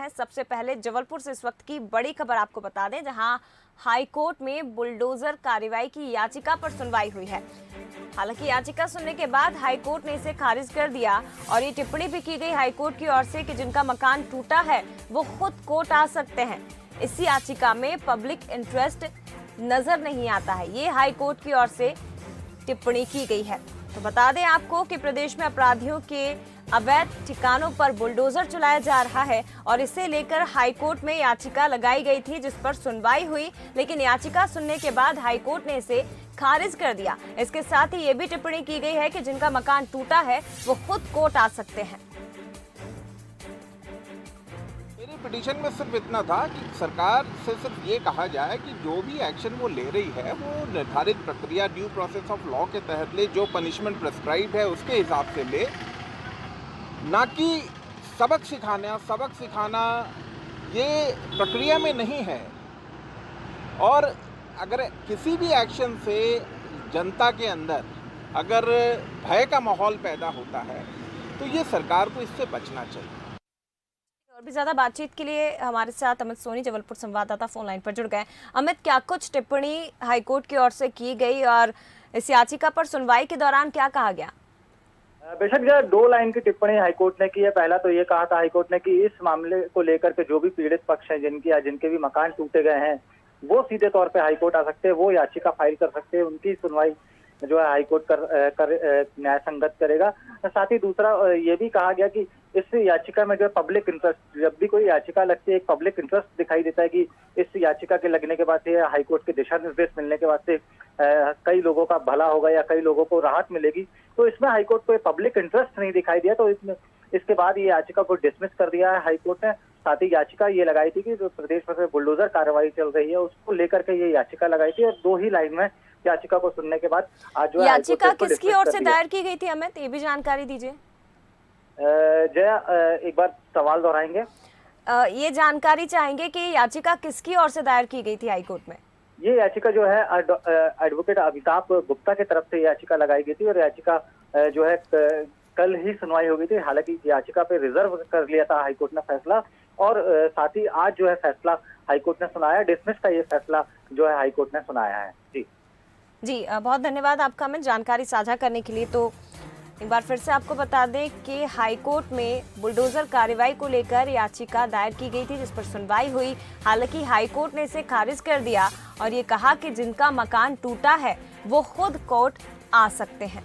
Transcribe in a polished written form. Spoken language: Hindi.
हैं। सबसे पहले जबलपुर से इस वक्त की बड़ी खबर आपको बता दें, जहां हाई कोर्ट में बुलडोजर कार्रवाई की याचिका पर सुनवाई हुई है। हालांकि याचिका सुनने के बाद हाई कोर्ट ने इसे खारिज कर दिया और ये टिप्पणी भी की गई हाई कोर्ट की ओर से कि जिनका मकान टूटा है वो खुद कोर्ट आ सकते हैं। इस याचिका में पब्लिक इंटरेस्ट नजर नहीं आता है, ये हाई कोर्ट की ओर से टिप्पणी की गई है। तो बता दें आपको कि प्रदेश में अपराधियों के अवैध ठिकानों पर बुलडोजर चलाया जा रहा है और इसे लेकर हाईकोर्ट में याचिका लगाई गई थी, जिस पर सुनवाई हुई, लेकिन याचिका सुनने के बाद हाईकोर्ट ने इसे खारिज कर दिया। इसके साथ ही ये भी टिप्पणी की गई है कि जिनका मकान टूटा है वो खुद कोर्ट आ सकते हैं। मेरी पिटीशन में सिर्फ इतना था कि सरकार से सिर्फ ये कहा जाए कि जो भी एक्शन वो ले रही है वो निर्धारित प्रक्रिया ड्यू प्रोसेस ऑफ लॉ के तहत ले, जो पनिशमेंट प्रेस्क्राइब है उसके हिसाब से ले, ना कि सबक सिखाना ये प्रक्रिया में नहीं है। और अगर किसी भी एक्शन से जनता के अंदर अगर भय का माहौल पैदा होता है तो ये सरकार को इससे बचना चाहिए। और भी ज्यादा बातचीत के लिए हमारे साथ अमित सोनी, जबलपुर संवाददाता, फोन लाइन पर जुड़ गए। अमित, क्या कुछ टिप्पणी हाईकोर्ट की ओर से की गई और इस याचिका पर सुनवाई के दौरान क्या कहा गया? बेशक यह 2 लाइन की टिप्पणी हाईकोर्ट ने की है। पहला तो ये कहा था हाईकोर्ट ने कि इस मामले को लेकर के जो भी पीड़ित पक्ष हैं, जिनके भी मकान टूटे गए हैं, वो सीधे तौर पे हाईकोर्ट आ सकते हैं, वो याचिका फाइल कर सकते हैं, उनकी सुनवाई जो है हाईकोर्ट कर न्याय संगत करेगा। साथ ही दूसरा ये भी कहा गया कि इस याचिका में जो है पब्लिक इंटरेस्ट, जब भी कोई याचिका लगती है एक पब्लिक इंटरेस्ट दिखाई देता है कि इस याचिका के लगने के बाद से हाईकोर्ट के दिशा निर्देश मिलने के बाद से कई लोगों का भला होगा या कई लोगों को राहत मिलेगी, तो इसमें हाईकोर्ट को पब्लिक इंटरेस्ट नहीं दिखाई दिया, तो इसके बाद ये याचिका को डिसमिस कर दिया है हाईकोर्ट ने। साथ ही याचिका ये लगाई थी कि जो प्रदेश भर में बुलडोजर कार्रवाई चल रही है उसको लेकर के ये याचिका लगाई थी, और 2 ही लाइन में याचिका को सुनने के बाद आज जो याचिका किसकी ओर से दायर की गई थी अमित, ये भी जानकारी दीजिए। जया, एक बार सवाल दोहराएंगे? ये जानकारी चाहेंगे कि याचिका किसकी ओर से दायर की गई थी हाईकोर्ट में? ये याचिका जो है एडवोकेट अमिताभ गुप्ता की तरफ से याचिका लगाई गई थी और याचिका जो है कल ही सुनवाई हो गई थी। हालांकि याचिका पे रिजर्व कर लिया था हाईकोर्ट ने फैसला, और साथ ही आज जो है फैसला हाईकोर्ट ने सुनाया, डिसमिस का ये फैसला जो है हाईकोर्ट ने सुनाया है। जी, बहुत धन्यवाद आपका हमें जानकारी साझा करने के लिए। तो एक बार फिर से आपको बता दें कि हाईकोर्ट में बुलडोजर कार्रवाई को लेकर याचिका दायर की गई थी, जिस पर सुनवाई हुई। हालांकि हाईकोर्ट ने इसे खारिज कर दिया और ये कहा कि जिनका मकान टूटा है वो खुद कोर्ट आ सकते हैं।